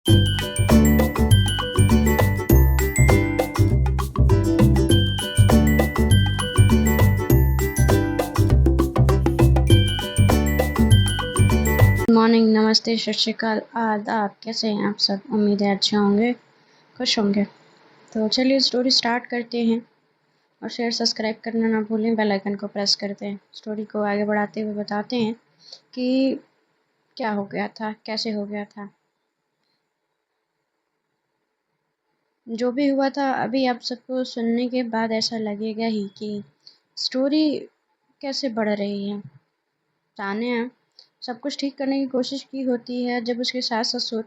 Morning, नमस्ते, सत श्री अकाल, आदाब। कैसे हैं आप सब? उम्मीद है अच्छे होंगे, खुश होंगे। तो चलिए स्टोरी स्टार्ट करते हैं। और शेयर सब्सक्राइब करना ना भूलें, बेल आइकन को प्रेस करते हैं। स्टोरी को आगे बढ़ाते हुए बताते हैं कि क्या हो गया था, कैसे हो गया था। जो भी हुआ था अभी आप सबको सुनने के बाद ऐसा लगेगा ही कि स्टोरी कैसे बढ़ रही है। तान्या सब कुछ ठीक करने की कोशिश की होती है जब उसके सास ससुर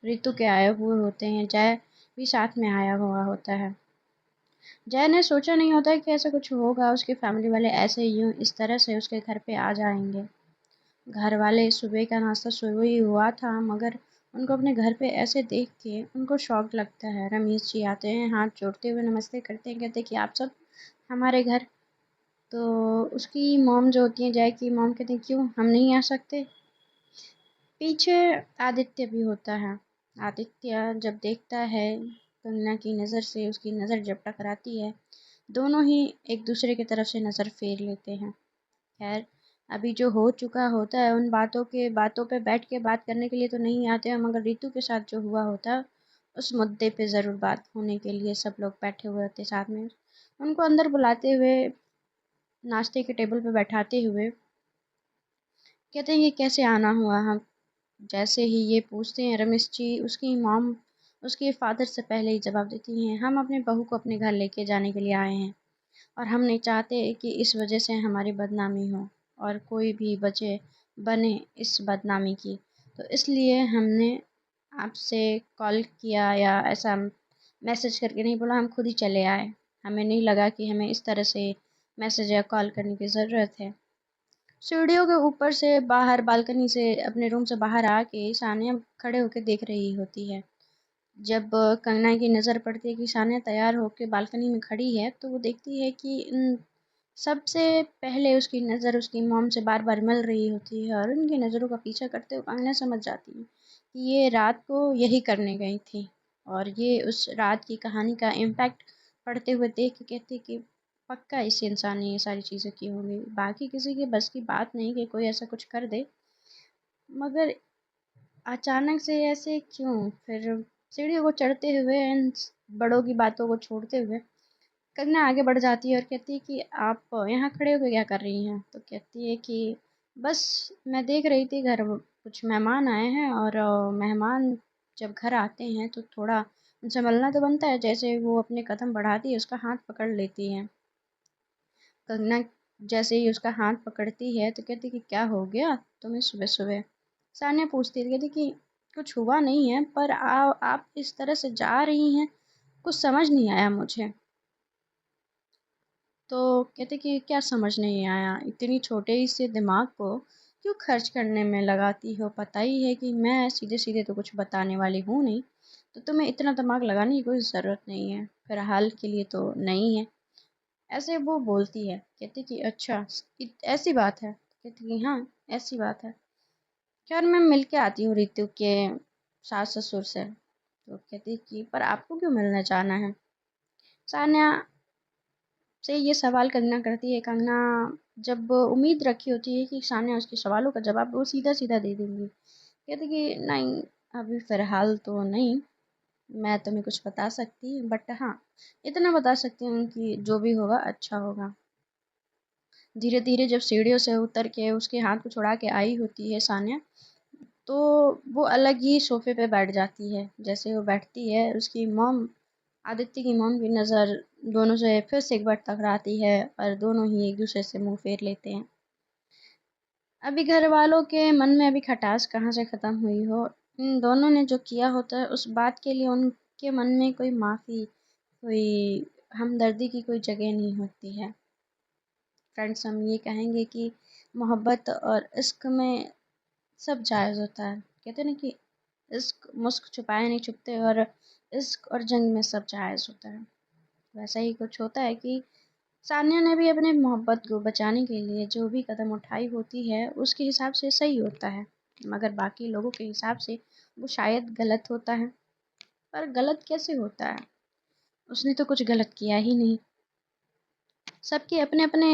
रितु के आए हुए होते हैं। जय भी साथ में आया हुआ होता है। जय ने सोचा नहीं होता है कि ऐसा कुछ होगा। उसके फैमिली वाले ऐसे यूं इस तरह से उसके घर पे आ जाएंगे। घर वाले सुबह का नाश्ता शुरू ही हुआ था, मगर उनको अपने घर पे ऐसे देख के उनको शौक लगता है। रमेश जी आते हैं, हाथ जोड़ते हुए नमस्ते करते हैं, कहते हैं कि आप सब हमारे घर। तो उसकी मॉम जो होती है, जय की मॉम, कहती हैं क्यों हम नहीं आ सकते। पीछे आदित्य भी होता है। आदित्य जब देखता है कंगना की नज़र से, उसकी नज़र जब टकराती है, दोनों ही एक दूसरे की तरफ से नज़र फेर लेते हैं। खैर, अभी जो हो चुका होता है उन बातों पे बैठ के बात करने के लिए तो नहीं आते हैं, मगर रितु के साथ जो हुआ होता है उस मुद्दे पे ज़रूर बात होने के लिए सब लोग बैठे हुए होते साथ में। उनको अंदर बुलाते हुए, नाश्ते के टेबल पे बैठाते हुए कहते हैं कि कैसे आना हुआ। हम जैसे ही ये पूछते हैं, रमेश जी, उसकी मॉम उसके फादर से पहले ही जवाब देती हैं, हम अपने बहू को अपने घर लेके जाने के लिए आए हैं और हम नहीं चाहते कि इस वजह से हमारी बदनामी हो और कोई भी वजह बने इस बदनामी की। तो इसलिए हमने आपसे कॉल किया, या ऐसा मैसेज करके नहीं बोला, हम खुद ही चले आए। हमें नहीं लगा कि हमें इस तरह से मैसेज या कॉल करने की ज़रूरत है। सीढ़ियों के ऊपर से बाहर बालकनी से अपने रूम से बाहर आके सानिया खड़े होकर देख रही होती है। जब कंगना की नज़र पड़ती है कि सानिया तैयार होकर बालकनी में खड़ी है, तो वो देखती है कि सबसे पहले उसकी नज़र उसकी मॉम से बार बार मिल रही होती है, और उनकी नज़रों का पीछा करते हुए कंगना समझ जाती है कि ये रात को यही करने गई थी। और ये उस रात की कहानी का इम्पैक्ट पढ़ते हुए देख के कहती कि पक्का इस इंसान ने ये सारी चीज़ें की होंगी। बाकी किसी के बस की बात नहीं कि कोई ऐसा कुछ कर दे, मगर अचानक से ऐसे क्यों। फिर सीढ़ियों को चढ़ते हुए इन बड़ों की बातों को छोड़ते हुए कंगना आगे बढ़ जाती है और कहती है कि आप यहाँ खड़े होकर क्या कर रही हैं। तो कहती है कि बस मैं देख रही थी, घर कुछ मेहमान आए हैं, और मेहमान जब घर आते हैं तो थोड़ा उनसे मिलना तो बनता है। जैसे वो अपने कदम बढ़ाती है, उसका हाथ पकड़ लेती है। कंगना जैसे ही उसका हाथ पकड़ती है तो कहती कि क्या हो गया तुम्हें सुबह सुबह। सानिया पूछती है, कहती कि कुछ हुआ नहीं है, पर आप इस तरह से जा रही हैं, कुछ समझ नहीं आया मुझे। तो कहते कि क्या समझ नहीं आया, इतनी छोटे ही से दिमाग को क्यों खर्च करने में लगाती हो। पता ही है कि मैं सीधे सीधे तो कुछ बताने वाली हूँ नहीं, तो तुम्हें इतना दिमाग लगाने की कोई ज़रूरत नहीं है, फिलहाल के लिए तो नहीं है। ऐसे वो बोलती है। कहती कि अच्छा, ऐसी बात है। कहती कि हाँ, ऐसी बात है। खैर मैं मिल के आती हूँ रितु के सास ससुर से। तो कहती कि पर आपको क्यों मिलने जाना है। सान्या से ये सवाल कंगना करती है। कंगना जब उम्मीद रखी होती है कि सान्या उसके सवालों का जवाब वो सीधा सीधा दे देंगी, कहती कि नहीं, अभी फ़िलहाल तो नहीं। मैं तुम्हें कुछ बता सकती, बट हाँ, इतना बता सकती हूँ कि जो भी होगा अच्छा होगा। धीरे धीरे जब सीढ़ियों से उतर के उसके हाथ को छुड़ा के आई होती है सान्या, तो वो अलग ही सोफे पे बैठ जाती है। जैसे वो बैठती है, उसकी मॉम, आदित्य की मॉम की नज़र दोनों से फिर से एक बार टकराती है, और दोनों ही एक दूसरे से मुंह फेर लेते हैं। अभी घर वालों के मन में अभी खटास कहाँ से ख़त्म हुई हो। इन दोनों ने जो किया होता है उस बात के लिए उनके मन में कोई माफ़ी, कोई हमदर्दी की कोई जगह नहीं होती है। फ्रेंड्स, हम ये कहेंगे कि मोहब्बत और इश्क में सब जायज़ होता है। कहते हैं ना कि इश्क मुश्क छुपाए नहीं छुपते, और इश्क और जंग में सब जायज़ होता है। वैसा ही कुछ होता है कि सानिया ने भी अपने मोहब्बत को बचाने के लिए जो भी कदम उठाई होती है उसके हिसाब से सही होता है। मगर बाकी लोगों के हिसाब से वो शायद गलत होता है। पर गलत कैसे होता है? उसने तो कुछ गलत किया ही नहीं। सबके अपने अपने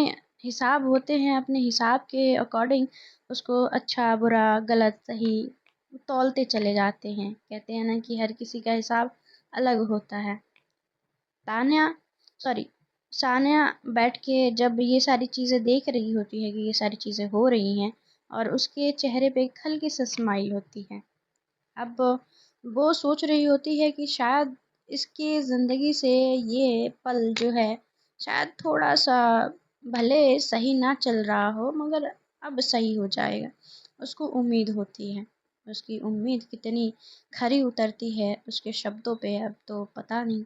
हिसाब होते हैं, अपने हिसाब के अकॉर्डिंग उसको अच्छा बुरा गलत सही तौलते चले जाते हैं। कहते हैं ना कि हर किसी का हिसाब अलग होता है। तान्या सॉरी सान्या बैठ के जब ये सारी चीज़ें देख रही होती है कि ये सारी चीज़ें हो रही हैं, और उसके चेहरे पे एक हल्की सी स्माइल होती है। अब वो सोच रही होती है कि शायद इसकी ज़िंदगी से ये पल जो है शायद थोड़ा सा भले सही ना चल रहा हो मगर अब सही हो जाएगा। उसको उम्मीद होती है। उसकी उम्मीद कितनी खरी उतरती है उसके शब्दों पे अब तो पता नहीं।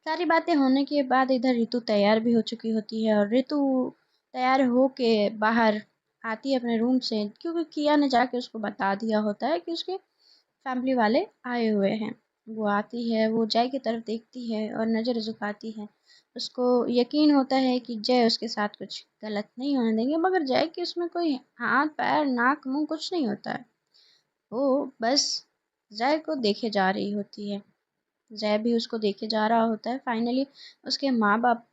सारी बातें होने के बाद इधर रितु तैयार भी हो चुकी होती है, और रितु तैयार हो के बाहर आती है अपने रूम से, क्योंकि किया ने जाके उसको बता दिया होता है कि उसके फैमिली वाले आए हुए हैं। वो आती है, वो जय की तरफ देखती है और नज़र झुकाती है। उसको यकीन होता है कि जय उसके साथ कुछ गलत नहीं होने देंगे, मगर जय के उसमें कोई हाथ पैर नाक मुंह कुछ नहीं होता है। वो बस जय को देखे जा रही होती है। जय भी उसको देखे जा रहा होता है। फाइनली उसके माँ बाप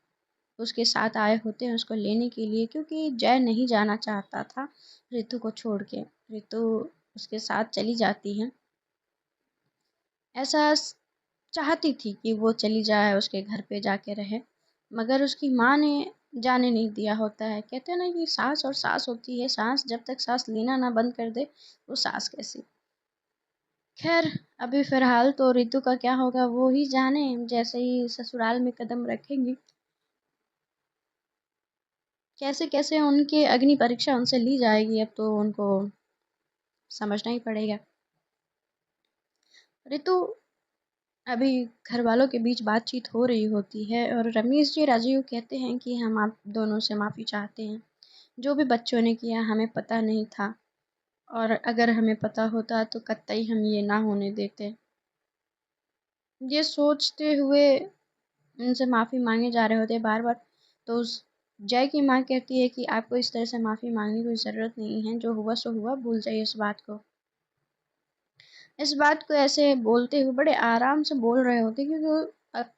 उसके साथ आए होते हैं उसको लेने के लिए, क्योंकि जय नहीं जाना चाहता था रितु को छोड़ के। रितु उसके साथ चली जाती है। ऐसा चाहती थी कि वो चली जाए, उसके घर पे जाके रहे, मगर उसकी माँ ने जाने नहीं दिया होता है। कहते हैं ना कि सास और सास होती है, सास जब तक सांस लेना ना बंद कर दे वो सास कैसी। खैर, अभी फ़िलहाल तो रितु का क्या होगा वो ही जाने। जैसे ही ससुराल में कदम रखेंगी, कैसे-कैसे उनकी अग्नि परीक्षा उनसे ली जाएगी, अब तो उनको समझना ही पड़ेगा। रितु अभी घर वालों के बीच बातचीत हो रही होती है, और रमेश जी राजीव कहते हैं कि हम आप दोनों से माफ़ी चाहते हैं। जो भी बच्चों ने किया हमें पता नहीं था, और अगर हमें पता होता तो कतई हम ये ना होने देते। ये सोचते हुए उनसे माफ़ी मांगे जा रहे होते बार बार, तो उस जय की माँ कहती है कि आपको इस तरह से माफ़ी मांगने की ज़रूरत नहीं है, जो हुआ सो हुआ, भूल जाइए इस बात को। इस बात को ऐसे बोलते हुए बड़े आराम से बोल रहे होते, क्योंकि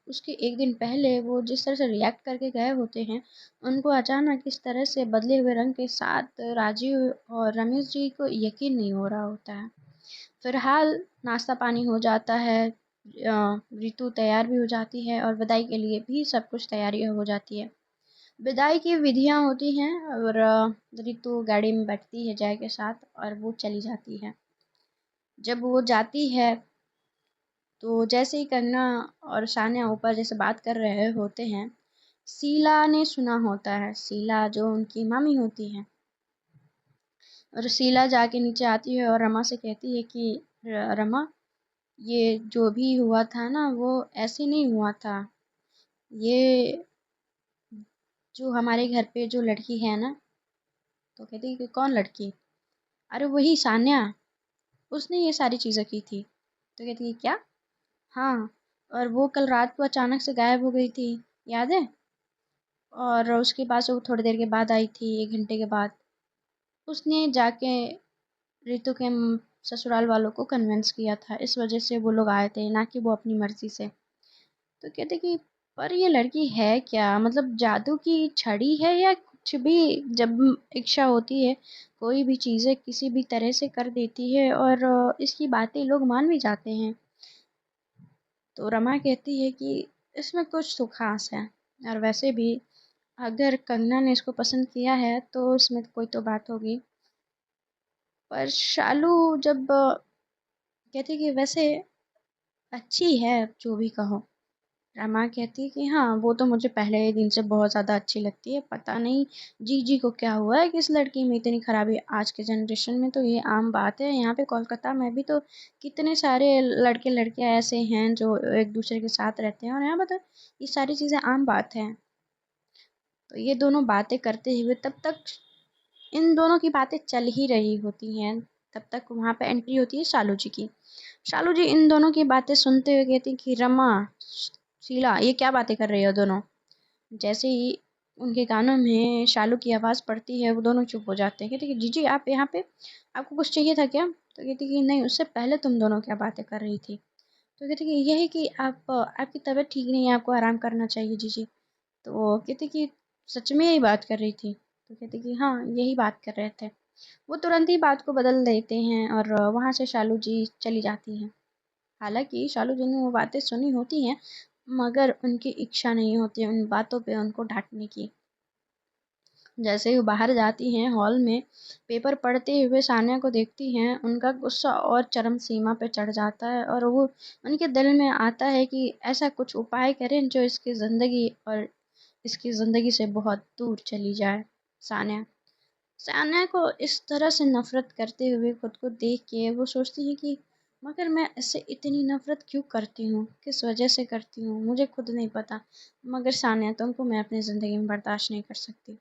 उसके एक दिन पहले वो जिस तरह से रिएक्ट करके गए होते हैं, उनको अचानक इस तरह से बदले हुए रंग के साथ राजीव और रमेश जी को यकीन नहीं हो रहा होता है। फिलहाल नाश्ता पानी हो जाता है, रितु तैयार भी हो जाती है, और विदाई के लिए भी सब कुछ तैयारियां हो जाती है। विदाई की विधियां होती हैं, और रितु गाड़ी में बैठती है जय के साथ और वो चली जाती है। जब वो जाती है तो जैसे ही कंगना और सान्या ऊपर जैसे बात कर रहे होते हैं, शीला ने सुना होता है। शीला जो उनकी मामी होती है, और शीला जाके नीचे आती है और रमा से कहती है कि रमा, ये जो भी हुआ था ना वो ऐसे नहीं हुआ था। ये जो हमारे घर पे जो लड़की है ना, तो कहती है कि कौन लड़की? अरे वही सान्या, उसने ये सारी चीज़ें की थी। तो कहती है क्या? हाँ, और वो कल रात को अचानक से गायब हो गई थी, याद है? और उसके बाद से वो थोड़ी देर के बाद आई थी, 1 घंटे के बाद। उसने जाके रितु के ससुराल वालों को कन्विंस किया था, इस वजह से वो लोग आए थे, ना कि वो अपनी मर्जी से। तो कहते कि पर ये लड़की है क्या? मतलब जादू की छड़ी है या कुछ भी? जब इच्छा होती है कोई भी चीज़ें किसी भी तरह से कर देती है, और इसकी बातें लोग मान भी जाते हैं। तो रमा कहती है कि इसमें कुछ तो खास है, और वैसे भी अगर कंगना ने इसको पसंद किया है तो इसमें कोई तो बात होगी। पर शालू जब कहती कि वैसे अच्छी है, जो भी कहो। रमा कहती है कि हाँ, वो तो मुझे पहले ही दिन से बहुत ज़्यादा अच्छी लगती है। पता नहीं जीजी को क्या हुआ है कि इस लड़की में इतनी खराबी। आज के जनरेशन में तो ये आम बात है। यहाँ पे कोलकाता में भी तो कितने सारे लड़के लड़कियाँ ऐसे हैं जो एक दूसरे के साथ रहते हैं, और यहाँ पर तो ये सारी चीज़ें आम बात है। तो ये दोनों बातें करते हुए तब तक इन दोनों की बातें चल ही रही होती हैं। तब तक वहाँ पे एंट्री होती है शालू जी की। शालू जी इन दोनों की बातें सुनते हुए कहती कि रमा, शीला, ये क्या बातें कर रही हो दोनों? जैसे ही उनके कानों में शालू की आवाज़ पड़ती है, वो दोनों चुप हो जाते हैं। कहते कि जीजी आप यहाँ पे, आपको कुछ चाहिए था क्या? तो कहती कि नहीं, उससे पहले तुम दोनों क्या बातें कर रही थी? तो कहते कि यही कि आपकी तबीयत ठीक नहीं है, आपको आराम करना चाहिए जीजी। तो वो कहते कि सच में यही बात कर रही थी? तो कहते कि हाँ, यही बात कर रहे थे। वो तुरंत ही बात को बदल देते हैं और वहाँ से शालू जी चली जाती हैं। हालाँकि शालू जी ने वो बातें सुनी होती हैं, मगर उनकी इच्छा नहीं होती है उन बातों पे उनको डाँटने की। जैसे ही वो बाहर जाती हैं हॉल में, पेपर पढ़ते हुए सान्या को देखती हैं, उनका गुस्सा और चरम सीमा पे चढ़ जाता है और वो उनके दिल में आता है कि ऐसा कुछ उपाय करें जो इसकी ज़िंदगी और इसकी ज़िंदगी से बहुत दूर चली जाए। सान्या सान्या को इस तरह से नफ़रत करते हुए खुद को देख के वो सोचती है कि मगर मैं इससे इतनी नफ़रत क्यों करती हूँ? किस वजह से करती हूँ? मुझे खुद नहीं पता। मगर सान्या तुमको मैं अपनी ज़िंदगी में बर्दाश्त नहीं कर सकती।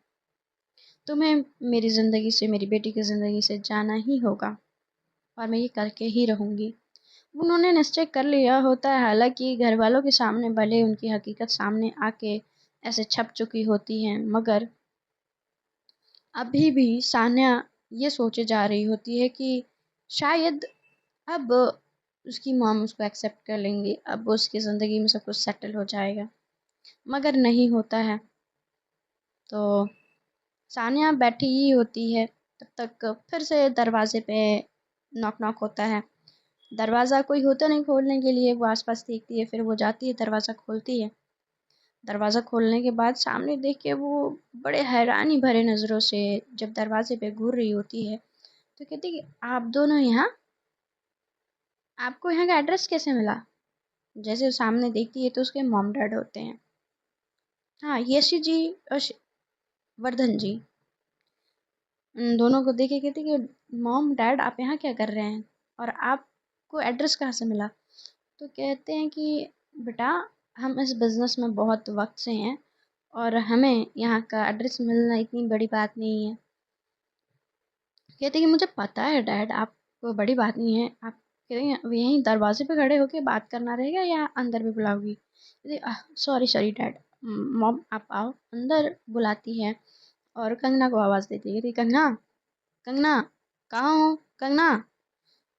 तुम्हें मेरी ज़िंदगी से, मेरी बेटी की ज़िंदगी से जाना ही होगा और मैं ये करके ही रहूँगी। उन्होंने निश्चय कर लिया होता है, हालाँकि घर वालों के सामने भले उनकी हकीकत सामने आके ऐसे छप चुकी होती है, मगर अभी भी सान्या ये सोचे जा रही होती है कि शायद अब उसकी मॉम उसको एक्सेप्ट कर लेंगी, अब उसकी ज़िंदगी में सब कुछ सेटल हो जाएगा, मगर नहीं होता है। तो सानिया बैठी ही होती है, तब तक फिर से दरवाजे पे नॉक नॉक होता है। दरवाज़ा कोई होता नहीं खोलने के लिए, वो आसपास देखती है, फिर वो जाती है दरवाज़ा खोलती है। दरवाज़ा खोलने के बाद सामने देख के वो बड़े हैरानी भरे नज़रों से जब दरवाजे पे घूर रही होती है, तो कहती है कि आप दोनों यहाँ, आपको यहाँ का एड्रेस कैसे मिला? जैसे वो सामने देखती है तो उसके मॉम डैड होते हैं। हाँ, यशी जी और वर्धन जी उन दोनों को देख के कहती कि मॉम डैड आप यहाँ क्या कर रहे हैं और आपको एड्रेस कहाँ से मिला? तो कहते हैं कि बेटा हम इस बिज़नेस में बहुत वक्त से हैं और हमें यहाँ का एड्रेस मिलना इतनी बड़ी बात नहीं है। कहते कि मुझे पता है डैड, आप कोई बड़ी बात नहीं है, आप यहीं दरवाजे पे खड़े होके बात करना रहेगा या अंदर भी बुलाओगी? कहती सॉरी सॉरी डैड, मॉम आप आओ, अंदर बुलाती है और कंगना को आवाज़ देती है। कहती कंगना, कंगना कहाँ हो कंगना?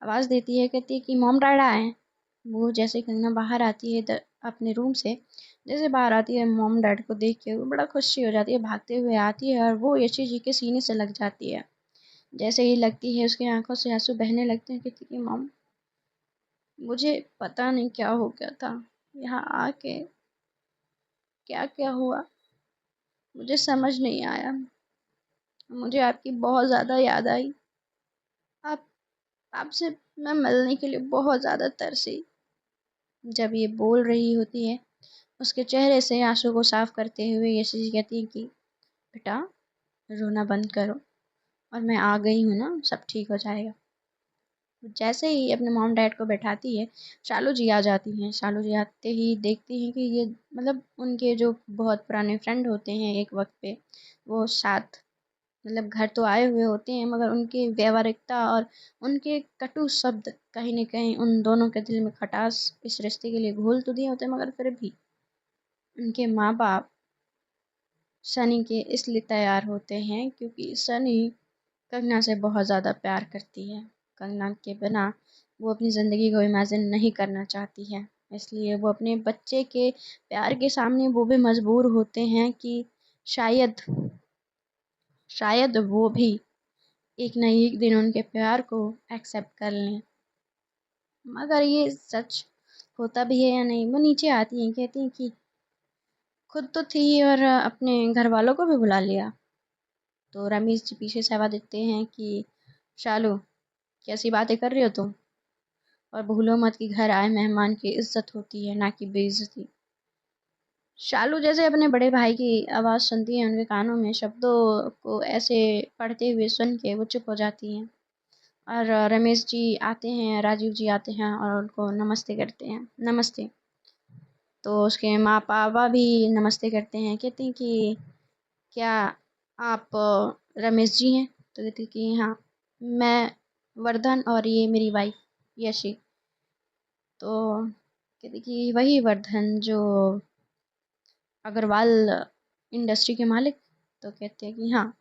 आवाज़ देती है, कहती है कि मॉम डैड आए हैं। वो जैसे कंगना बाहर आती है अपने रूम से, जैसे बाहर आती है मॉम डैड को देख के वो बड़ा खुशी हो जाती है, भागते हुए आती है और वो यशी जी के सीने से लग जाती है। जैसे ही लगती है उसकी आंखों से आंसू बहने लगते हैं। कहती कि मॉम मुझे पता नहीं क्या हो गया था, यहाँ आके क्या क्या हुआ मुझे समझ नहीं आया, मुझे आपकी बहुत ज़्यादा याद आई। आप आपसे मैं मिलने के लिए बहुत ज़्यादा तरसी। जब ये बोल रही होती है, उसके चेहरे से आंसू को साफ करते हुए यशी जी कहती है कि बेटा रोना बंद करो और मैं आ गई हूँ ना, सब ठीक हो जाएगा। जैसे ही अपने मॉम डैड को बैठाती है, शालू जी आ जाती हैं। शालू जी आते ही देखती हैं कि ये मतलब उनके जो बहुत पुराने फ्रेंड होते हैं एक वक्त पे, वो साथ मतलब घर तो आए हुए होते हैं, मगर उनकी व्यावहारिकता और उनके कटु शब्द कहीं न कहीं उन दोनों के दिल में खटास इस रिश्ते के लिए घोल तो दिए होते हैं, मगर फिर भी उनके माँ-बाप सनी के इसलिए तैयार होते हैं क्योंकि सनी कंगना से बहुत ज़्यादा प्यार करती है। कंगना के बिना वो अपनी ज़िंदगी को इमेजिन नहीं करना चाहती है। इसलिए वो अपने बच्चे के प्यार के सामने वो भी मजबूर होते हैं कि शायद शायद वो भी एक न एक दिन उनके प्यार को एक्सेप्ट कर लें। मगर ये सच होता भी है या नहीं? वो नीचे आती हैं, कहती हैं कि खुद तो थी और अपने घर वालों को भी बुला लिया। तो रमेश जी पीछे से आवाज़ देते हैं कि शालू कैसी बातें कर रही हो तुम? और भूलो मत कि घर आए मेहमान की इज्जत होती है, ना कि बेइज्जती। शालू जैसे अपने बड़े भाई की आवाज़ सुनती है, उनके कानों में शब्दों को ऐसे पढ़ते हुए सुन के वो चुप हो जाती हैं। और रमेश जी आते हैं, राजीव जी आते हैं और उनको नमस्ते करते हैं। नमस्ते। तो उसके माँ पापा भी नमस्ते करते हैं, कहते हैं कि क्या आप रमेश जी हैं? तो कहती कि हाँ, मैं वर्धन और ये मेरी वाइफ यशी। तो कहती कि वही वर्धन जो अग्रवाल इंडस्ट्री के मालिक? तो कहते हैं कि हाँ,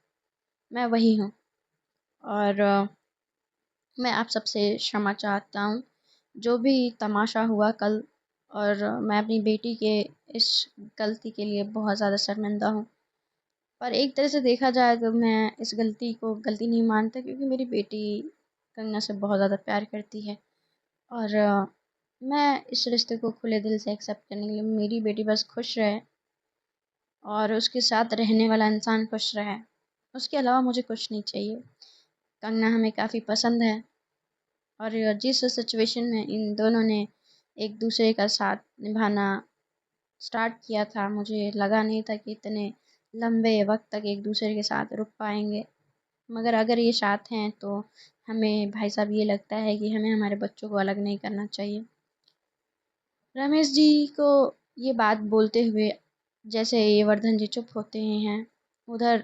मैं वही हूँ और मैं आप सबसे क्षमा चाहता हूँ। जो भी तमाशा हुआ कल और मैं अपनी बेटी के इस गलती के लिए बहुत ज़्यादा शर्मिंदा हूँ। पर एक तरह से देखा जाए तो मैं इस गलती को गलती नहीं मानता क्योंकि मेरी बेटी कंगना से बहुत ज़्यादा प्यार करती है और मैं इस रिश्ते को खुले दिल से एक्सेप्ट करने के लिए मेरी बेटी बस खुश रहे और उसके साथ रहने वाला इंसान खुश रहे। उसके अलावा मुझे कुछ नहीं चाहिए। कंगना हमें काफ़ी पसंद है और जिस सिचुएशन में इन दोनों ने एक दूसरे का साथ निभाना स्टार्ट किया था, मुझे लगा नहीं था कि इतने लंबे वक्त तक एक दूसरे के साथ रुक पाएंगे। मगर अगर ये साथ हैं तो हमें भाई साहब ये लगता है कि हमें हमारे बच्चों को अलग नहीं करना चाहिए। रमेश जी को ये बात बोलते हुए जैसे ये वर्धन जी चुप होते हैं, उधर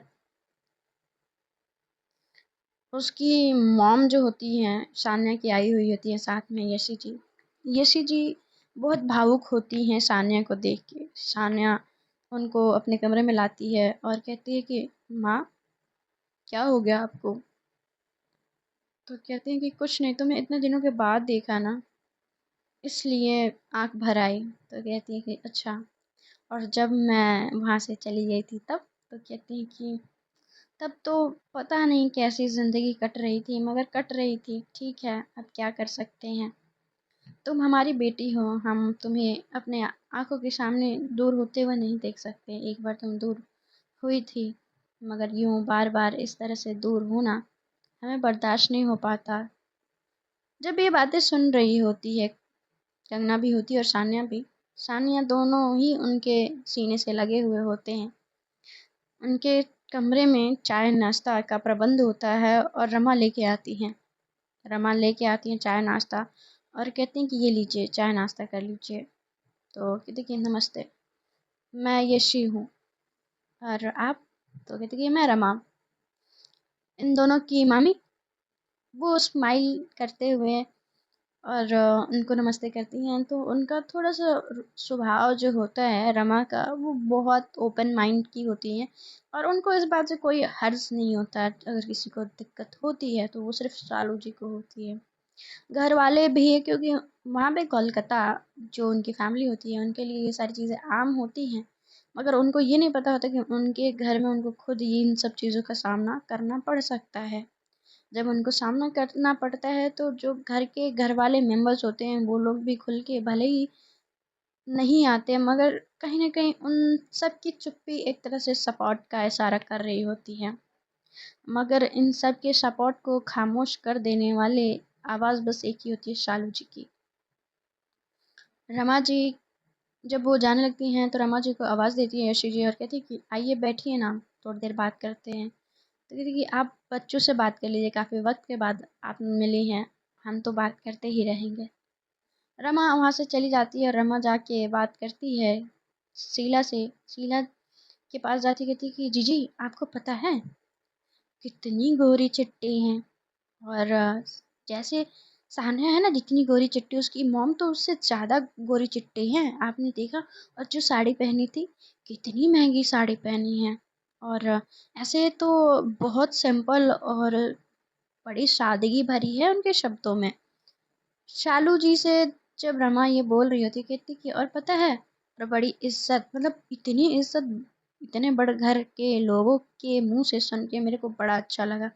उसकी मॉम जो होती हैं सान्या की आई हुई होती है साथ में यशी जी। यशी जी बहुत भावुक होती हैं सान्या को देख के। सान्या उनको अपने कमरे में लाती है और कहती है कि माँ, क्या हो गया आपको? तो कहते हैं कि कुछ नहीं, तुम्हें इतने दिनों के बाद देखा ना, इसलिए आंख भर आई। तो कहती है कि अच्छा, और जब मैं वहाँ से चली गई थी तब? तो कहती है कि तब तो पता नहीं कैसी ज़िंदगी कट रही थी, मगर कट रही थी, ठीक है, अब क्या कर सकते हैं। तुम हमारी बेटी हो, हम तुम्हें अपने आंखों के सामने दूर होते हुए नहीं देख सकते। एक बार तुम दूर हुई थी, मगर यूं बार बार इस तरह से दूर होना हमें बर्दाश्त नहीं हो पाता। जब ये बातें सुन रही होती है, कंगना भी होती है और सान्या भी। सान्या दोनों ही उनके सीने से लगे हुए होते हैं। उनके कमरे में चाय नाश्ता का प्रबंध होता है और रमा लेके आती हैं। रमा लेके आती हैं चाय नाश्ता और कहती हैं कि ये लीजिए, चाय नाश्ता कर लीजिए। तो कहती कि नमस्ते, मैं यशी हूँ और आप? तो कहती कि मैं रमा, इन दोनों की मामी। वो स्माइल करते हुए और उनको नमस्ते करती हैं। तो उनका थोड़ा सा स्वभाव जो होता है रमा का, वो बहुत ओपन माइंड की होती हैं और उनको इस बात से कोई हर्ज नहीं होता। अगर किसी को दिक्कत होती है तो वो सिर्फ शालू जी को होती है। घर वाले भी है क्योंकि वहाँ पे कोलकाता जो उनकी फैमिली होती है उनके लिए ये सारी चीज़ें आम होती हैं, मगर उनको ये नहीं पता होता कि उनके घर में उनको खुद ही इन सब चीज़ों का सामना करना पड़ सकता है। जब उनको सामना करना पड़ता है तो जो घर के घर वाले मेंबर्स होते हैं वो लोग भी खुल के भले ही नहीं आते, मगर कहीं ना कहीं उन सब की चुप्पी एक तरह से सपोर्ट का इशारा कर रही होती है। मगर इन सब के सपोर्ट को खामोश कर देने वाले आवाज़ बस एक ही होती है, शालू जी की। रमा जी जब वो जाने लगती हैं तो रमा जी को आवाज़ देती है यशी जी और कहती है कि आइए बैठिए ना, थोड़ी देर बात करते हैं। तो कहती कि आप बच्चों से बात कर लीजिए, काफ़ी वक्त के बाद आप मिली हैं, हम तो बात करते ही रहेंगे। रमा वहाँ से चली जाती है और रमा जाके बात करती है शीला से। शीला के पास जाती कहती कि जीजी आपको पता है कितनी गोरी चिट्टी हैं, और जैसे सान्या है ना, जितनी गोरी चिट्टी उसकी मॉम तो उससे ज़्यादा गोरी चिट्टी हैं, आपने देखा? और जो साड़ी पहनी थी, कितनी महंगी साड़ी पहनी है। और ऐसे तो बहुत सिंपल और बड़ी सादगी भरी है उनके शब्दों में। शालू जी से जब रमा ये बोल रही होती कहती कि और पता है, और बड़ी इज्जत, मतलब इतनी इज्जत इतने बड़े घर के लोगों के मुंह से सुन के मेरे को बड़ा अच्छा लगा।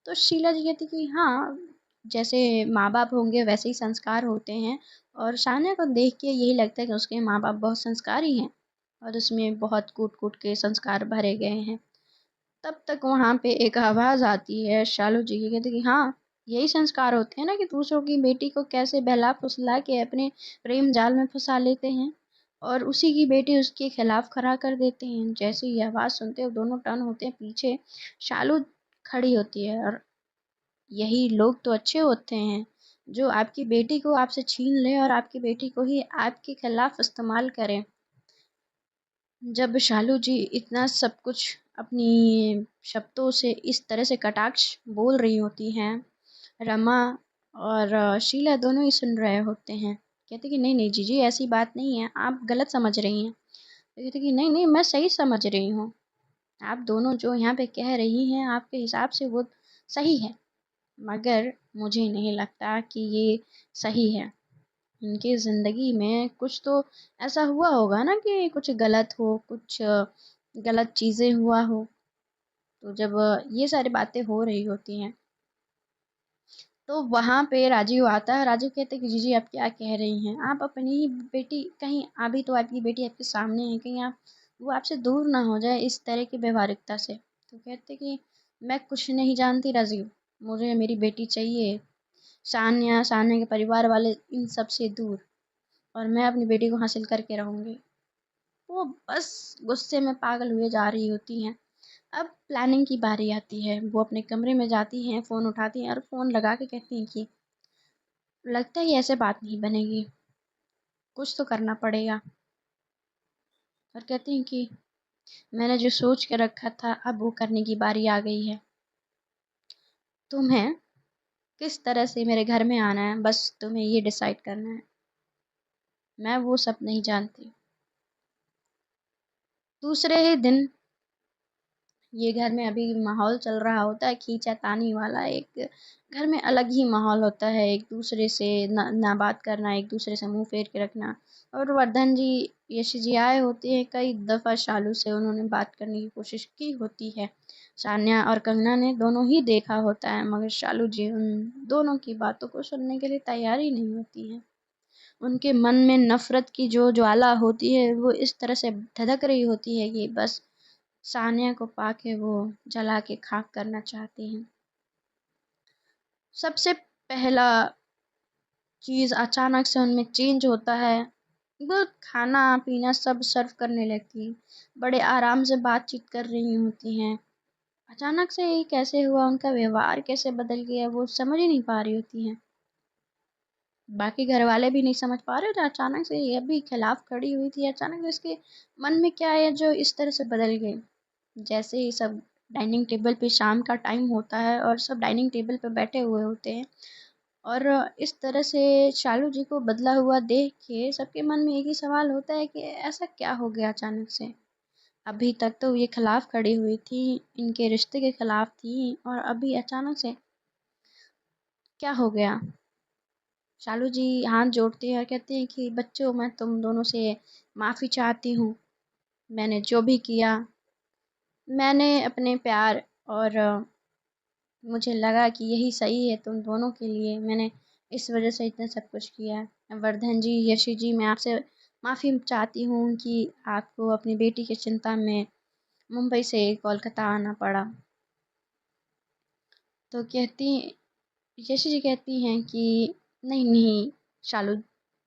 तो शीला जी कहती कि हाँ, जैसे माँ बाप होंगे वैसे ही संस्कार होते हैं, और शानिया को देख के यही लगता है कि उसके माँ बाप बहुत संस्कारी हैं और उसमें बहुत कूट कूट के संस्कार भरे गए हैं। तब तक वहाँ पे एक आवाज़ आती है शालू जी की, कहते कि हाँ, यही संस्कार होते हैं ना कि दूसरों की बेटी को कैसे बहला फुसला के अपने प्रेम जाल में फंसा लेते हैं और उसी की बेटी उसके खिलाफ खड़ा कर देते हैं। जैसे ही आवाज़ सुनते हैं दोनों टर्न होते हैं पीछे। शालू खड़ी होती है और यही लोग तो अच्छे होते हैं जो आपकी बेटी को आपसे छीन ले और आपकी बेटी को ही आपके खिलाफ इस्तेमाल करें। जब शालू जी इतना सब कुछ अपनी शब्दों से इस तरह से कटाक्ष बोल रही होती हैं, रमा और शीला दोनों ही सुन रहे होते हैं। कहते कि नहीं नहीं जीजी, ऐसी बात नहीं है, आप गलत समझ रही हैं। तो कहती कि नहीं नहीं, मैं सही समझ रही हूँ, आप दोनों जो यहाँ पे कह रही हैं आपके हिसाब से वो सही है, मगर मुझे नहीं लगता कि ये सही है। उनकी ज़िंदगी में कुछ तो ऐसा हुआ होगा ना कि कुछ गलत हो, कुछ गलत चीज़ें हुआ हो। तो जब ये सारी बातें हो रही होती हैं तो वहाँ पे राजीव आता है। राजीव कहते हैं कि जीजी आप क्या कह रही हैं, आप अपनी ही बेटी, कहीं अभी तो आपकी बेटी आपके सामने है, कहीं आप वो आपसे दूर ना हो जाए इस तरह की व्यवहारिकता से। तो कहते कि मैं कुछ नहीं जानती राजीव, मुझे मेरी बेटी चाहिए, सान्या सान्या के परिवार वाले इन सब से दूर, और मैं अपनी बेटी को हासिल करके रहूंगी। वो बस गुस्से में पागल हुए जा रही होती हैं। अब प्लानिंग की बारी आती है, वो अपने कमरे में जाती हैं, फ़ोन उठाती हैं और फ़ोन लगा के कहती हैं कि लगता है ऐसे बात नहीं बनेगी, कुछ तो करना पड़ेगा। और कहती हैं कि मैंने जो सोच के रखा था अब वो करने की बारी आ गई है। तुम्हें किस तरह से मेरे घर में आना है बस तुम्हें ये डिसाइड करना है, मैं वो सब नहीं जानती। दूसरे ही दिन ये घर में अभी माहौल चल रहा होता है खींचातानी वाला, एक घर में अलग ही माहौल होता है, एक दूसरे से ना बात करना, एक दूसरे से मुंह फेर के रखना। और वर्धन जी, यश जी आए होते हैं, कई दफ़ा शालू से उन्होंने बात करने की कोशिश की होती है, सान्या और कंगना ने दोनों ही देखा होता है, मगर शालू जी उन दोनों की बातों को सुनने के लिए तैयार ही नहीं होती हैं। उनके मन में नफरत की जो ज्वाला होती है वो इस तरह से धधक रही होती है कि बस सानिया को पाके वो जला के खाक करना चाहती हैं। सबसे पहला चीज़ अचानक से उनमें चेंज होता है, वो खाना पीना सब सर्व करने लगती हैं, बड़े आराम से बातचीत कर रही होती हैं। अचानक से ये कैसे हुआ, उनका व्यवहार कैसे बदल गया वो समझ ही नहीं पा रही होती हैं। बाकी घर वाले भी नहीं समझ पा रहे थे, अचानक से ये भी खिलाफ खड़ी हुई थी, अचानक से इसके मन में क्या है जो इस तरह से बदल गई। जैसे ही सब डाइनिंग टेबल पे शाम का टाइम होता है और सब डाइनिंग टेबल पे बैठे हुए होते हैं, और इस तरह से शालू जी को बदला हुआ देख के सबके मन में एक ही सवाल होता है कि ऐसा क्या हो गया अचानक से। अभी तक तो ये खिलाफ खड़ी हुई थी, इनके रिश्ते के खिलाफ थी, और अभी अचानक से क्या हो गया। शालू जी हाथ जोड़ते हैं और कहते हैं कि बच्चों, मैं तुम दोनों से माफ़ी चाहती हूँ, मैंने जो भी किया, मैंने अपने प्यार और मुझे लगा कि यही सही है तुम दोनों के लिए, मैंने इस वजह से इतना सब कुछ किया है। वर्धन जी, यशी जी, मैं आपसे माफ़ी चाहती हूँ कि आपको अपनी बेटी की चिंता में मुंबई से कोलकाता आना पड़ा। तो कहती यशी जी कहती हैं कि नहीं नहीं शालू,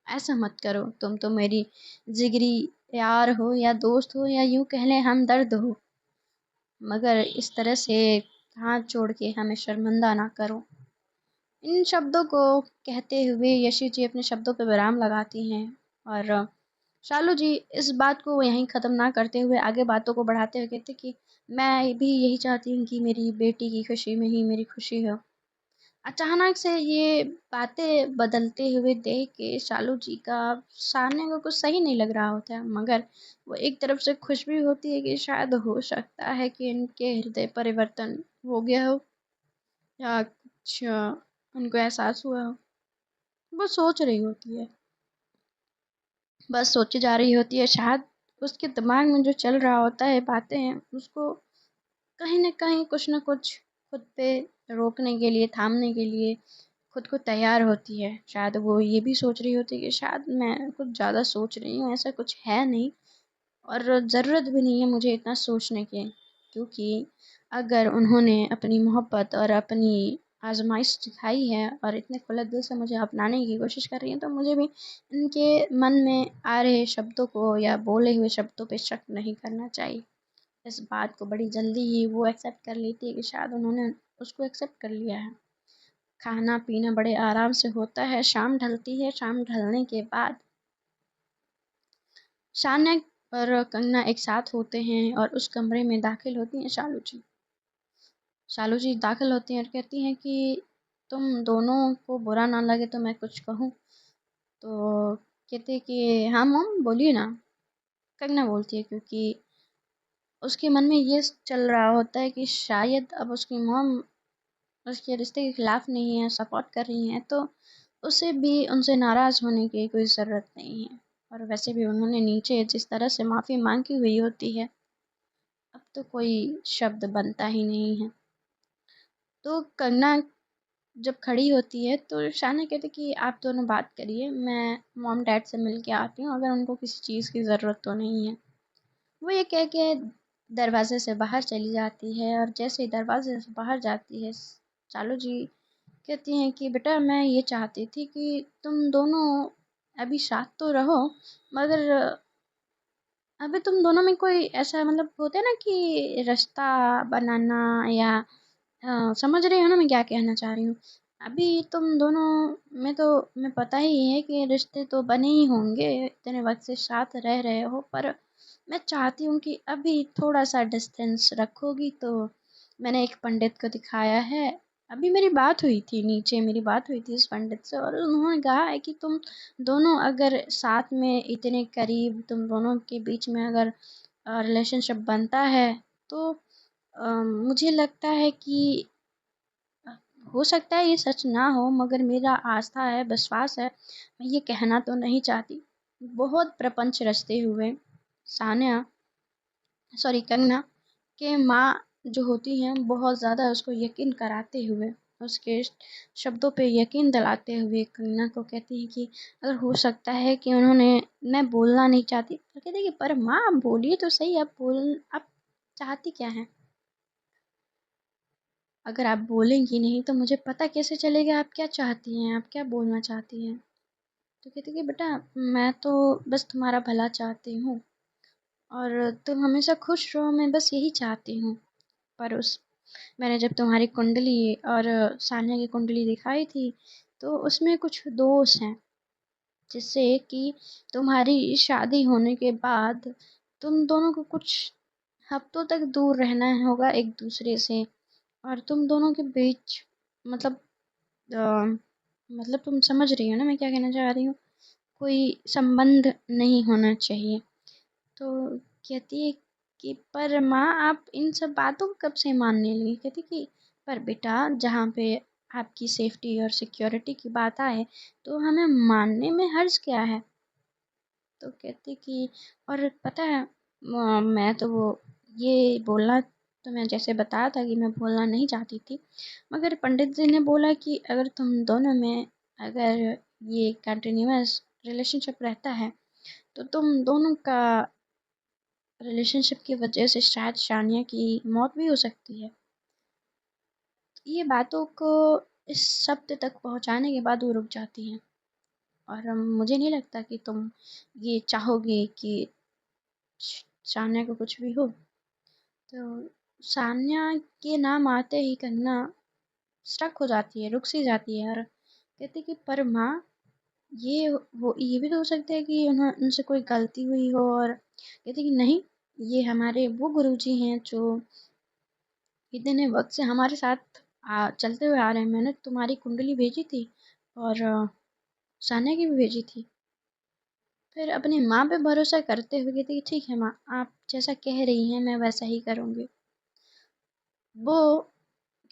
ऐसा मत करो, तुम तो मेरी जिगरी यार हो या दोस्त हो या यूँ कह लें हमदर्द हो, मगर इस तरह से हाथ जोड़ के हमें शर्मिंदा ना करो। इन शब्दों को कहते हुए यशी जी अपने शब्दों पर विराम लगाती हैं, और शालू जी इस बात को यहीं ख़त्म ना करते हुए आगे बातों को बढ़ाते हुए कहते कि मैं भी यही चाहती हूँ कि मेरी बेटी की खुशी में ही मेरी खुशी हो। अचानक से ये बातें बदलते हुए देख के शालू जी का सामने को कुछ सही नहीं लग रहा होता है, मगर वो एक तरफ से खुश भी होती है कि शायद हो सकता है कि इनके हृदय परिवर्तन हो गया हो, या कुछ उनको एहसास हुआ हो। वो सोच रही होती है, बस सोची जा रही होती है, शायद उसके दिमाग में जो चल रहा होता है बातें हैं उसको कहीं न कहीं कुछ न कुछ खुद पे रोकने के लिए, थामने के लिए खुद को तैयार होती है। शायद वो ये भी सोच रही होती है कि शायद मैं कुछ ज़्यादा सोच रही हूँ, ऐसा कुछ है नहीं, और ज़रूरत भी नहीं है मुझे इतना सोचने की, क्योंकि अगर उन्होंने अपनी मोहब्बत और अपनी आज़माइश दिखाई है और इतने खुले दिल से मुझे अपनाने की कोशिश कर रही हैं, तो मुझे भी इनके मन में आ रहे शब्दों को या बोले हुए शब्दों पे शक नहीं करना चाहिए। इस बात को बड़ी जल्दी ही वो एक्सेप्ट कर लेती है कि शायद उन्होंने उसको एक्सेप्ट कर लिया है। खाना पीना बड़े आराम से होता है, शाम ढलती है, शाम ढलने के बाद शान्या और कंगना एक साथ होते हैं और उस कमरे में दाखिल होती हैं शालू जी। शालू जी दाखिल होती हैं और कहती हैं कि तुम दोनों को बुरा ना लगे तो मैं कुछ कहूँ। तो कहते हैं कि हाँ मम बोलिए ना। कंगना बोलती है, क्योंकि उसके मन में ये चल रहा होता है कि शायद अब उसकी मॉम उसके रिश्ते के खिलाफ नहीं है, सपोर्ट कर रही हैं, तो उसे भी उनसे नाराज़ होने की कोई ज़रूरत नहीं है। और वैसे भी उन्होंने नीचे जिस तरह से माफ़ी मांगी हुई होती है, अब तो कोई शब्द बनता ही नहीं है। तो कंगना जब खड़ी होती है तो शाना कहती कि आप दोनों बात करिए, मैं मॉम डैड से मिल के आती हूँ, अगर उनको किसी चीज़ की ज़रूरत तो नहीं है। वो ये कह के दरवाजे से बाहर चली जाती है, और जैसे ही दरवाजे से बाहर जाती है, चालू जी कहती हैं कि बेटा मैं ये चाहती थी कि तुम दोनों अभी साथ तो रहो, मगर अभी तुम दोनों में कोई ऐसा मतलब होता है ना कि रिश्ता बनाना, या समझ रही हो ना मैं क्या कहना चाह रही हूँ। अभी तुम दोनों में तो मैं पता ही है कि रिश्ते तो बने ही होंगे, इतने वक्त से साथ रह रहे हो, पर मैं चाहती हूँ कि अभी थोड़ा सा डिस्टेंस रखोगी तो। मैंने एक पंडित को दिखाया है, अभी मेरी बात हुई थी, नीचे मेरी बात हुई थी इस पंडित से, और उन्होंने कहा है कि तुम दोनों अगर साथ में इतने करीब, तुम दोनों के बीच में अगर रिलेशनशिप बनता है, तो मुझे लगता है कि हो सकता है ये सच ना हो, मगर मेरा आस्था है, विश्वास है, मैं ये कहना तो नहीं चाहती। बहुत प्रपंच रचते हुए सान्या, सॉरी कंगना के माँ जो होती हैं, बहुत ज़्यादा उसको यकीन कराते हुए, उसके शब्दों पे यकीन दिलाते हुए कंगना को कहती हैं कि अगर हो सकता है कि उन्होंने, मैं बोलना नहीं चाहती, तो कहती है कि पर माँ आप बोलिए तो सही, आप चाहती क्या हैं? अगर आप बोलेंगी नहीं तो मुझे पता कैसे चलेगा आप क्या चाहती हैं, आप क्या बोलना चाहती हैं? तो कहती कि बेटा मैं तो बस तुम्हारा भला चाहती हूँ, और तुम हमेशा खुश रहो, मैं बस यही चाहती हूँ। पर उस मैंने जब तुम्हारी कुंडली और सान्या की कुंडली दिखाई थी, तो उसमें कुछ दोष हैं, जिससे कि तुम्हारी शादी होने के बाद तुम दोनों को कुछ हफ्तों तक दूर रहना होगा एक दूसरे से, और तुम दोनों के बीच मतलब अ, मतलब तुम समझ रही हो ना मैं क्या कहना चाह रही हूँ, कोई संबंध नहीं होना चाहिए। तो कहती है कि पर माँ आप इन सब बातों को कब से मानने लगी? कहती कि पर बेटा जहाँ पे आपकी सेफ्टी और सिक्योरिटी की बात आए, तो हमें मानने में हर्ज क्या है? तो कहती कि और पता है मैं तो वो ये बोलना, तो मैं जैसे बताया था कि मैं बोलना नहीं चाहती थी, मगर पंडित जी ने बोला कि अगर तुम दोनों में अगर ये कंटिन्यूअस रिलेशनशिप रहता है, तो तुम दोनों का रिलेशनशिप की वजह से शायद शानिया की मौत भी हो सकती है। ये बातों को इस शब्द तक पहुंचाने के बाद वो रुक जाती हैं, और मुझे नहीं लगता कि तुम ये चाहोगे कि सान्या को कुछ भी हो। तो सान्या के नाम आते ही कंगना स्टक हो जाती है, रुक सी जाती है, और कहती कि पर माँ ये भी तो हो सकता है कि उनसे कोई गलती हुई हो, और कहती कि नहीं, ये हमारे वो गुरुजी हैं जो इतने वक्त से हमारे साथ चलते हुए आ रहे हैं। मैंने तुम्हारी कुंडली भेजी थी, और सान्या की भी भेजी थी, फिर अपनी माँ पे भरोसा करते हुए कहती कि ठीक है माँ, आप जैसा कह रही हैं मैं वैसा ही करूँगी। वो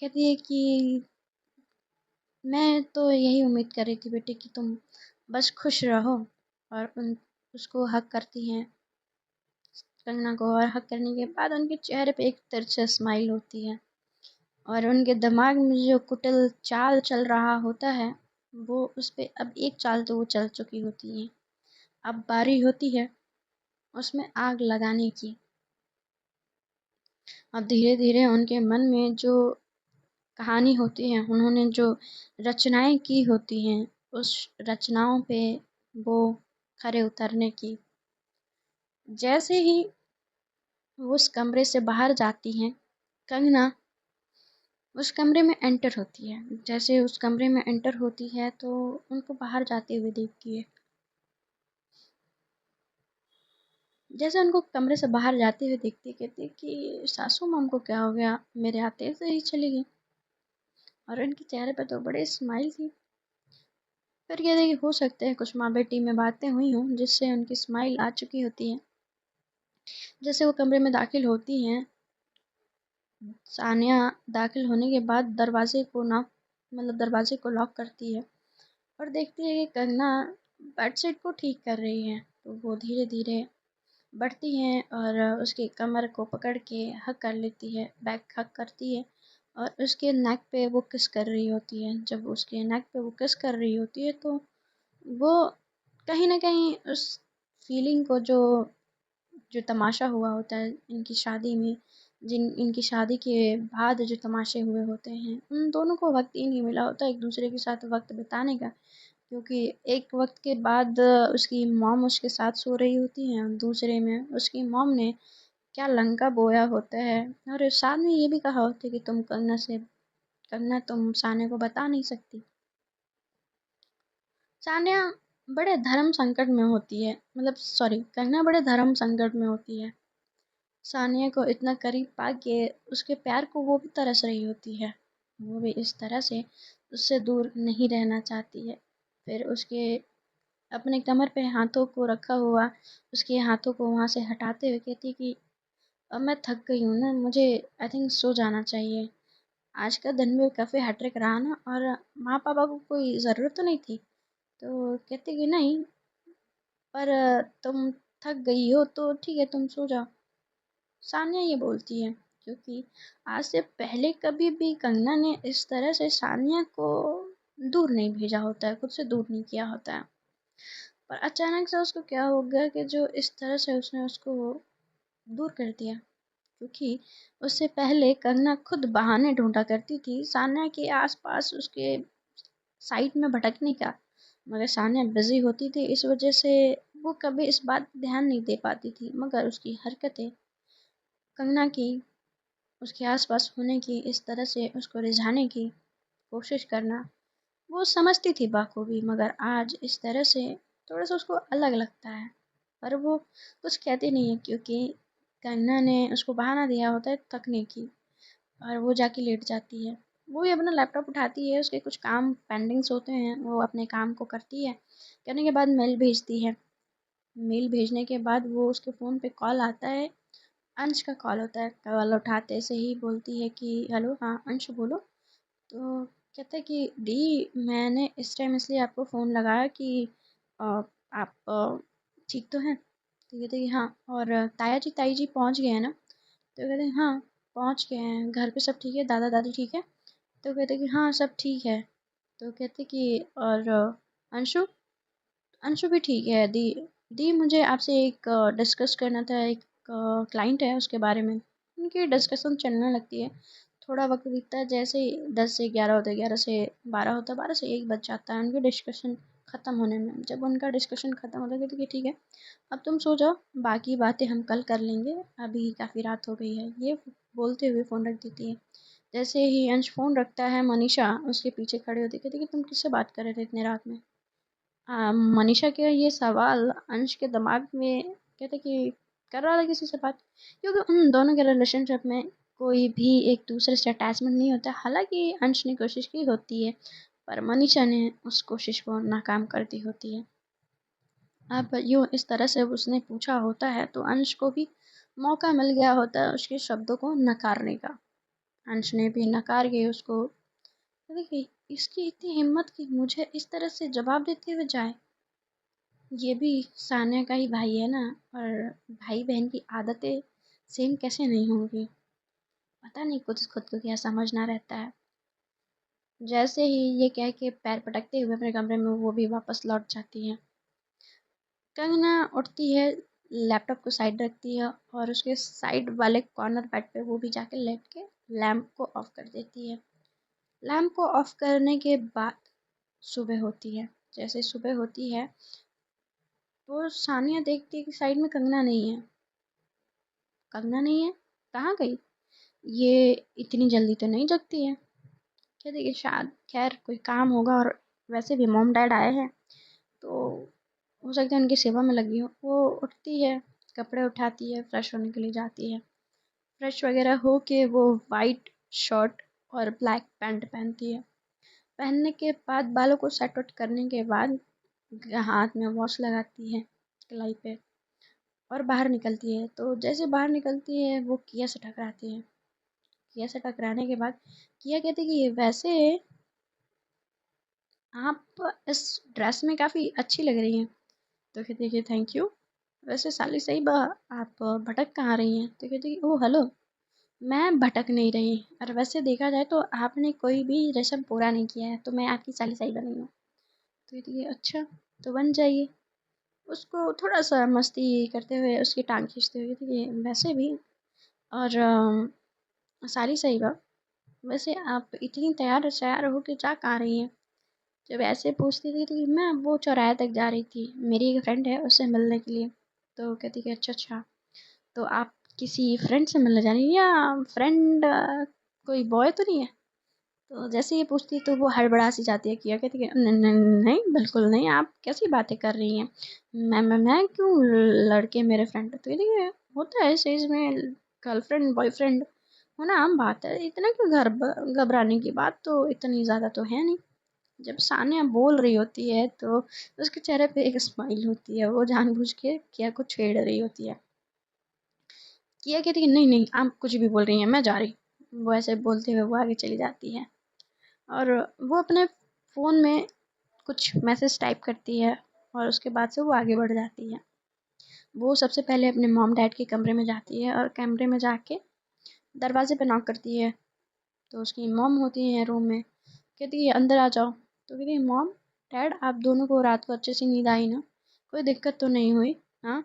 कहती है कि मैं तो यही उम्मीद कर रही थी बेटी कि तुम बस खुश रहो, और उन उसको हक करती हैं कंगना को, और हक करने के बाद उनके चेहरे पे एक तिरछी स्माइल होती है, और उनके दिमाग में जो कुटिल चाल चल रहा होता है, वो उस पे अब एक चाल तो वो चल चुकी होती है, अब बारी होती है उसमें आग लगाने की। अब धीरे धीरे उनके मन में जो कहानी होती है, उन्होंने जो रचनाएं की होती हैं, उस रचनाओं पे वो खरे उतरने की। जैसे ही वो उस कमरे से बाहर जाती हैं, कंगना उस कमरे में एंटर होती है। जैसे उस कमरे में एंटर होती है तो उनको बाहर जाते हुए देखती है। जैसे उनको कमरे से बाहर जाते हुए देखती कहती है कि सासू माँ को क्या हो गया, मेरे आते से ही चली गई, और उनके चेहरे पर तो बड़े स्माइल थी। फिर कहते कि हो सकता है कुछ माँ बेटी में बातें हुई हों जिससे उनकी स्माइल आ चुकी होती है। जैसे वो कमरे में दाखिल होती हैं, सानिया दाखिल होने के बाद दरवाजे को लॉक करती है और देखती है कि कंगना बेडशीट को ठीक कर रही है। तो वो धीरे धीरे बढ़ती हैं और उसकी कमर को पकड़ के हक कर लेती है, बैक हक करती है और उसके नेक पे वो किस कर रही होती है। जब उसके नेक पे वो किस कर रही होती है तो वो कहीं न कहीं उस फीलिंग को, जो जो तमाशा हुआ होता है इनकी शादी में, जिन इनकी शादी के बाद जो तमाशे हुए होते हैं, उन दोनों को वक़्त ही नहीं मिला होता एक दूसरे के साथ वक़्त बिताने का। क्योंकि एक वक़्त के बाद उसकी मॉम उसके साथ सो रही होती हैं, दूसरे में उसकी मॉम ने क्या लंका बोया होता है और साथ में ये भी कहा होता है कि तुम सानिया को बता नहीं सकती। सानिया बड़े धर्म संकट में होती है, मतलब सॉरी, कंगना बड़े धर्म संकट में होती है। सानिया को इतना करीब पाके उसके प्यार को वो भी तरस रही होती है। वो भी इस तरह से उससे दूर नहीं रहना चाहती है। फिर उसके अपने कमर पे हाथों को रखा हुआ उसके हाथों को वहाँ से हटाते हुए कहती है कि अब मैं थक गई हूँ ना, मुझे आई थिंक सो जाना चाहिए। आज का दिन भी काफ़ी हैट्रिक रहा ना, और माँ पापा को कोई ज़रूरत तो नहीं थी। तो कहती कि नहीं, पर तुम थक गई हो तो ठीक है, तुम सो जाओ। सानिया ये बोलती है क्योंकि आज से पहले कभी भी कंगना ने इस तरह से सानिया को दूर नहीं भेजा होता है, खुद से दूर नहीं किया होता है। पर अचानक से उसको क्या हो गया कि जो इस तरह से उसने उसको दूर कर दिया। क्योंकि उससे पहले कंगना खुद बहाने ढूंढा करती थी सानिया के आसपास उसके साइड में भटकने का, मगर सानिया बिजी होती थी, इस वजह से वो कभी इस बात पे ध्यान नहीं दे पाती थी। मगर उसकी हरकतें, कंगना की उसके आसपास होने की, इस तरह से उसको रिझाने की कोशिश करना, वो समझती थी बखूबी, मगर आज इस तरह से थोड़ा सा उसको अलग लगता है। पर वो कुछ कहती नहीं है क्योंकि कंगना ने उसको बहाना दिया होता है थकने की, और वो जाके लेट जाती है। वो भी अपना लैपटॉप उठाती है, उसके कुछ काम पेंडिंग्स होते हैं, वो अपने काम को करती है। करने के बाद मेल भेजती है। मेल भेजने के बाद वो उसके फ़ोन पे कॉल आता है, अंश का कॉल होता है। कॉल उठाते से ही बोलती है कि हेलो, हाँ अंश बोलो। तो कहता है कि दी, मैंने इस टाइम इसलिए आपको फ़ोन लगाया कि आप ठीक तो हैं? तो कहते हैं कि हाँ, और ताया जी ताई जी पहुँच गए हैं ना? तो कहते हैं हाँ, पहुँच गए हैं। घर पे सब ठीक है? दादा दादी ठीक है? तो कहते हैं कि हाँ, सब ठीक है। तो कहते कि और अंशु? अंशु भी ठीक है दी। दी, मुझे आपसे एक डिस्कस करना था, एक क्लाइंट है उसके बारे में। उनकी डिस्कशन चलने लगती है। थोड़ा वक्त बीतता है, जैसे ही 10 से 11 होता है, 11 से 12 होता है, 12 से 1 बज जाता है उनकी डिस्कशन ख़त्म होने में। जब उनका डिस्कशन ख़त्म होता है कि ठीक है, अब तुम सो जाओ, बाकी बातें हम कल कर लेंगे, अभी काफ़ी रात हो गई है, ये बोलते हुए फ़ोन रख देती है। जैसे ही अंश फ़ोन रखता है, मनीषा उसके पीछे खड़ी होती है, कहती है कि तुम किससे बात कर रहे थे इतने रात में? मनीषा के ये सवाल अंश के दिमाग में कहते कि कर रहा था किसी से बात, क्योंकि उन दोनों के रिलेशनशिप में कोई भी एक दूसरे से अटैचमेंट नहीं होता। हालांकि अंश ने कोशिश की होती है, पर मनीषा ने उस कोशिश को नाकाम कर दी होती है। अब यूँ इस तरह से उसने पूछा होता है तो अंश को भी मौका मिल गया होता है उसके शब्दों को नकारने का। अंश ने भी नकार के उसको, देखिए इसकी इतनी हिम्मत कि मुझे इस तरह से जवाब देते हुए जाए। ये भी सानिया का ही भाई है ना, और भाई बहन की आदतें सेम कैसे नहीं होंगी। पता नहीं कुछ खुद को क्या समझना रहता है। जैसे ही ये कह के पैर पटकते हुए अपने कमरे में वो भी वापस लौट जाती है। कंगना उठती है, लैपटॉप को साइड रखती है और उसके साइड वाले कॉर्नर बेड पे वो भी जाके लेट के लैम्प को ऑफ कर देती है। लैम्प को ऑफ करने के बाद सुबह होती है। जैसे सुबह होती है तो सानिया देखती है कि साइड में कंगना नहीं है। कंगना नहीं है, कहाँ गई? ये इतनी जल्दी तो नहीं जगती है। क्या देखिए, शायद खैर कोई काम होगा, और वैसे भी मॉम डैड आए हैं तो हो सकता है उनकी सेवा में लगी हो। वो उठती है, कपड़े उठाती है, फ्रेश होने के लिए जाती है। फ्रेश वगैरह हो के वो वाइट शर्ट और ब्लैक पैंट पहनती है। पहनने के बाद बालों को सेट वेट करने के बाद हाथ में वॉश लगाती है कलाई पे। और बाहर निकलती है। तो जैसे बाहर निकलती है वो किया से टकराती है। किया से टकराने के बाद किया कहती है कि वैसे आप इस ड्रेस में काफ़ी अच्छी लग रही हैं। तो कहती है कि थैंक यू। वैसे साली सही बा, आप भटक कहाँ रही हैं? तो कहती है कि ओह हेलो, मैं भटक नहीं रही, और वैसे देखा जाए तो आपने कोई भी रस्म पूरा नहीं किया है, तो मैं आपकी साली सही बनी हूँ। तो कहती है अच्छा, तो बन जाइए। उसको थोड़ा सा मस्ती करते हुए उसकी टांग खींचते हुए कहती है वैसे भी, और साली सही बा, वैसे आप इतनी तैयार श्यार होके जा कहाँ रही हैं? जब ऐसे पूछती थी तो मैं वो चौराहे तक जा रही थी, मेरी एक फ्रेंड है उससे मिलने के लिए। तो कहती कि अच्छा अच्छा, तो आप किसी फ्रेंड से मिलने जा रही हैं, या फ्रेंड कोई बॉय तो नहीं है? तो जैसे ये पूछती तो वो हड़बड़ा सी जाती है। किया कहती है नहीं बिल्कुल नहीं, आप कैसी बातें कर रही हैं? मैं क्यों, लड़के मेरे फ्रेंड? तो ये होता है इस एज में, गर्लफ्रेंड बॉयफ्रेंड होना आम बात है, इतना क्यों घबराने की बात तो इतनी ज़्यादा तो है नहीं। जब सानिया बोल रही होती है तो उसके चेहरे पे एक स्माइल होती है, वो जानबूझ के किया को छेड़ रही होती है। किया कहती है नहीं नहीं, आप कुछ भी बोल रही हैं, मैं जा रही। वो ऐसे बोलते हुए वो आगे चली जाती है, और वो अपने फ़ोन में कुछ मैसेज टाइप करती है, और उसके बाद से वो आगे बढ़ जाती है। वो सबसे पहले अपने मॉम डैड के कमरे में जाती है, और कमरे में जाके दरवाजे पे नॉक करती है। तो उसकी मॉम होती है रूम में, कहती है अंदर आ जाओ। तो कहती है मॉम डैड, आप दोनों को रात को अच्छे से नींद आई ना? कोई दिक्कत तो नहीं हुई? हाँ,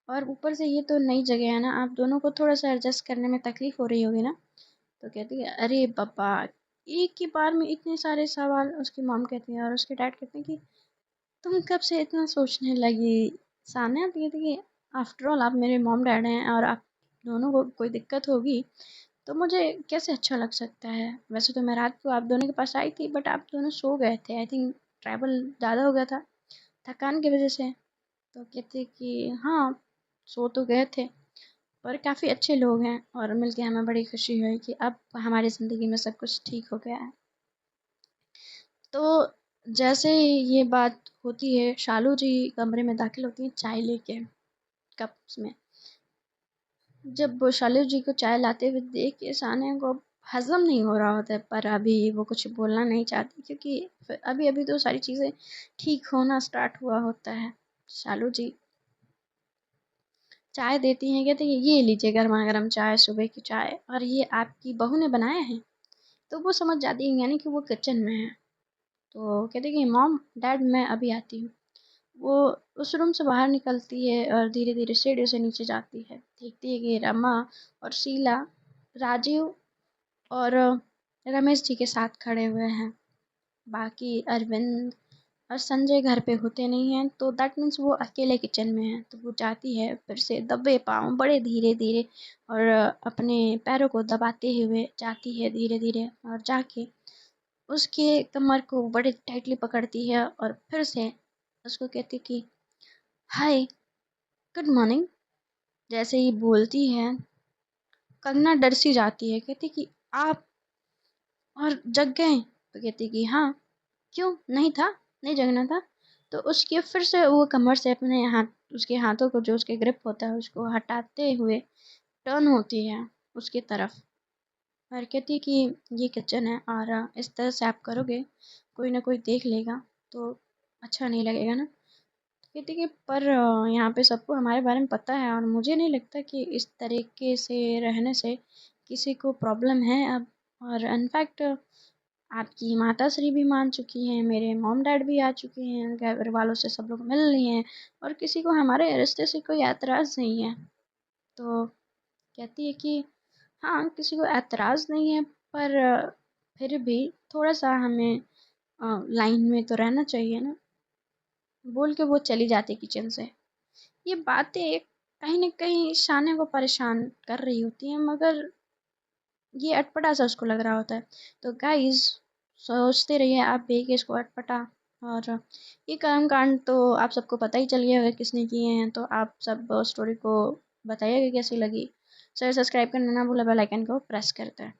और ऊपर से ये तो नई जगह है ना, आप दोनों को थोड़ा सा एडजस्ट करने में तकलीफ हो रही होगी ना? तो कहती है अरे पापा, एक ही बार में इतने सारे सवाल। उसकी मॉम कहती है, और उसके डैड कहते हैं कि तुम कब से इतना सोचने लगी सानिया? तो कहती है आफ्टर ऑल आप मेरे मॉम डैड हैं, और आप दोनों को कोई दिक्कत होगी तो मुझे कैसे अच्छा लग सकता है? वैसे तो मैं रात को आप दोनों के पास आई थी, बट आप दोनों सो गए थे, आई थिंक ट्रैवल ज़्यादा हो गया था थकान की वजह से। तो कहते कि हाँ, सो तो गए थे, पर काफ़ी अच्छे लोग हैं, और मिलके हमें बड़ी खुशी हुई कि अब हमारी ज़िंदगी में सब कुछ ठीक हो गया है। तो जैसे ही ये बात होती है, शालू जी कमरे में दाखिल होती हैं चाय लेके कप्स में। जब वो शालू जी को चाय लाते हुए देख के सानिया को हज़म नहीं हो रहा होता है, पर अभी वो कुछ बोलना नहीं चाहती, क्योंकि अभी अभी तो सारी चीज़ें ठीक होना स्टार्ट हुआ होता है। शालू जी चाय देती हैं, कहते हैं ये लीजिए गर्मा गर्म चाय, सुबह की चाय, और ये आपकी बहू ने बनाया है। तो वो समझ जाती है, यानी कि वो किचन में है। तो कहते हैं कि मॉम डैड मैं अभी आती हूँ। वो उस रूम से बाहर निकलती है और धीरे धीरे सीढ़ियों से नीचे जाती है। देखती है कि रमा और शीला राजीव और रमेश जी के साथ खड़े हुए हैं। बाकी अरविंद और संजय घर पे होते नहीं हैं, तो दैट मीन्स वो अकेले किचन में है। तो वो जाती है फिर से दबे पाँव बड़े धीरे धीरे, और अपने पैरों को दबाते हुए जाती है धीरे धीरे, और जाके उसके कमर को बड़े टाइटली पकड़ती है, और फिर से उसको कहती कि हाय, गुड मॉर्निंग। जैसे ही बोलती है, कंगना डर सी जाती है, कहती कि आप और जग गए? तो कहती कि हाँ, क्यों नहीं था, नहीं जगना था? तो उसकी फिर से वो कमर से अपने हाथ, उसके हाथों को जो उसके ग्रिप होता है उसको हटाते हुए टर्न होती है उसकी तरफ, और कहती कि ये किचन है, और इस तरह से आप करोगे कोई ना कोई देख लेगा तो अच्छा नहीं लगेगा ना? कहती कि पर यहाँ पे सबको हमारे बारे में पता है, और मुझे नहीं लगता कि इस तरीके से रहने से किसी को प्रॉब्लम है अब। और इनफैक्ट आपकी माताश्री भी मान चुकी हैं, मेरे मॉम डैड भी आ चुके हैं, घर वालों से सब लोग मिल लिए हैं, और किसी को हमारे रिश्ते से कोई ऐतराज़ नहीं है। तो कहती है कि हाँ, किसी को ऐतराज़ नहीं है, पर फिर भी थोड़ा सा हमें लाइन में तो रहना चाहिए ना? बोल के वो चली जाती किचन से। ये बातें कहीं न कहीं शानिया को परेशान कर रही होती हैं, मगर ये अटपटा सा उसको लग रहा होता है। तो गाइस, सोचते रहिए आप भी कि इसको अटपटा। और ये कर्म कांड तो आप सबको पता ही चल गया होगा किसने किए हैं, तो आप सब स्टोरी को बताइएगा कैसी लगी। सब्सक्राइब करना ना भूलें, बेल आइकन को प्रेस करते हैं।